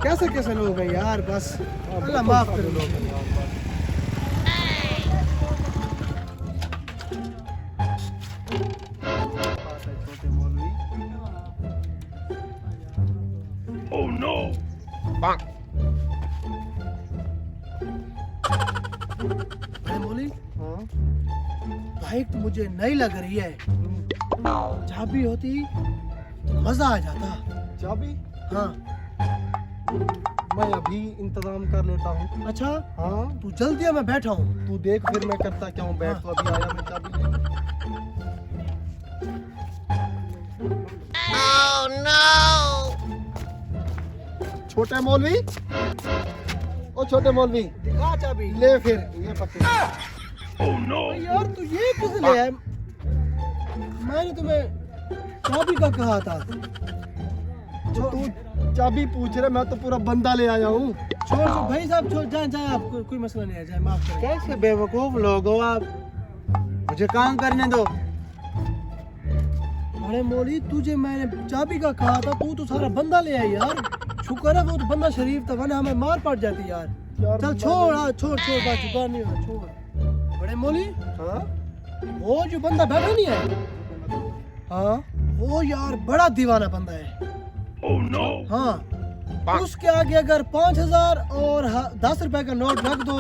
कैसे कैसे लोग हैं यार, बस अल्लाह माफ करे लोग। Oh no! मौलवी, बाइक तो मुझे नई लग रही है, चाबी होती तो मजा आ जाता। चाबी? हाँ। मैं अभी इंतजाम कर लेता हूँ। अच्छा, हाँ तू जल्दी है, मैं बैठा हूँ। तू देख फिर मैं करता क्या हूँ। बैठ तो अभी आया मैं चाबी लेने। Oh no! छोटे मौलवी, ओ छोटे मौलवी, दिखा चाबी। ले फिर ये पकड़। Oh no! यार तू ये किस ले आया? मैंने तुम्हें चाबी का कहा था। तो तू चाबी पूछ रहे, मैं तो पूरा बंदा ले आया हूँ। छोड़ भाई साहब, छोड़ जाए जाए, आप कोई मसला नहीं है, जाए माफ करें। कैसे बेवकूफ लोग हो आप, मुझे काम करने दो। अरे मौली, तुझे मैंने चाबी का कहा था, तू तो सारा बंदा ले आई यार। शुक्र है वो तो बंदा शरीफ था, वरना हमें मार पड़ जाती यार। चल छोड़, हाँ छोड़ छोड़, बात जुबान नहीं होना, छोड़। बड़े मौली, हाँ वो जो बंदा बैठा नहीं है, हाँ वो यार बड़ा दीवाना बंदा है। Oh no! हाँ, उसके आगे अगर 5,000 और 10 रुपए का नोट रख दो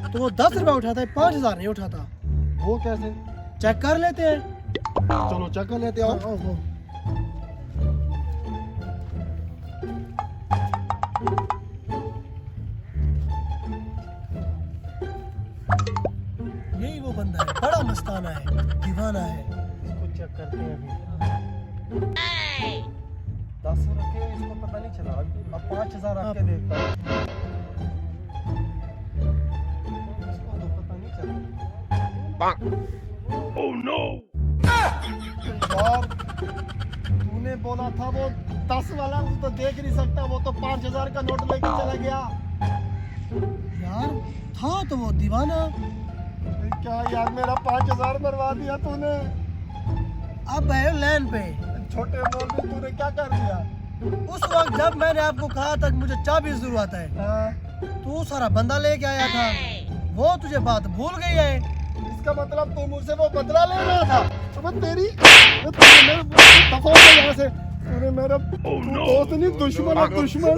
तो वो 10 रुपए उठाता है, 5,000 नहीं उठाता। वो कैसे? चेक कर लेते हैं। चलो चेक कर लेते आओ। हाँ। यही वो बंदा है, बड़ा मस्ताना है, दीवाना है। इसको चेक करते हैं अभी। 10 रखे, इसको पता नहीं चला। अब 5,000 रख के देखता हूँ। इसको तो पता नहीं चला। Oh no! यार तूने बोला था वो 10 वाला, वो तो देख नहीं सकता, वो तो 5,000 का नोट लेके चला गया। यार था तो वो दीवाना। क्या यार, मेरा 5,000 बर्बाद दिया तूने। अब है लाइन पे। छोटे मौलवी, तूने क्या कर दिया? उस वक्त जब मैंने आपको कहा था कि मुझे चाबी की जरूरत है, हाँ, तू सारा बंदा लेके आया था, वो तुझे बात भूल गई है। इसका मतलब तू मुझसे वो बदला ले रहा था। तो मैं तेरी दफा हो यहाँ से। तूने मेरा दोस्त नहीं, दुश्मन है, दुश्मन।